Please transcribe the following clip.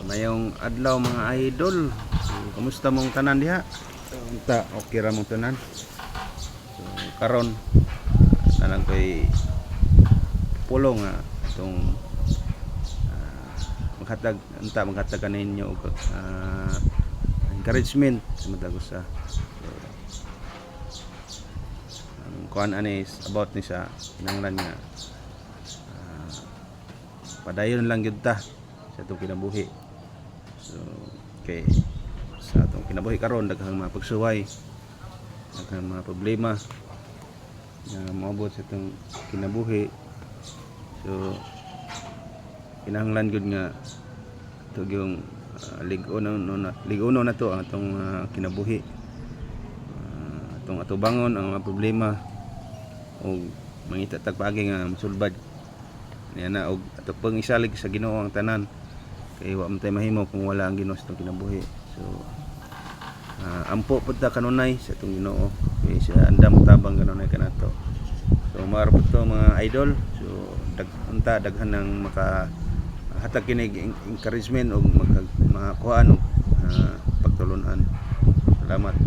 Mayong adlaw mga idol. So, kamusta mong tanan diha? Unta okay ra mong tanan. So karon tanan ko'y pulong nga itong maghatag kaninyo og encouragement sa matag usa. So ang kuan ani is about ni sa kinahanglan nga padayon lang gyud ta sa atong kinabuhi. So okay, sa atong kinabuhi karon daghang mga pagsuway, daghang mga problema na maabot sa atong kinabuhi. So kinahanglan gyud nga ito yung lig-uno na to ang atong kinabuhi, atong atubangon ang mga problema o mangita tag paagi nga masulbad niya na og ato pang isalig sa Ginoo ang tanan, kay wa man tay mahimo kung wala ang Ginoo sa atong kinabuhi. So ampo pud ta kanunay sa atong Ginoo, kay siya andam tabang kanunay kanato. So maarap to mga idol. So daghan nang maka hatag kinig encouragement og makakuhaan og pagtulunan. Salamat.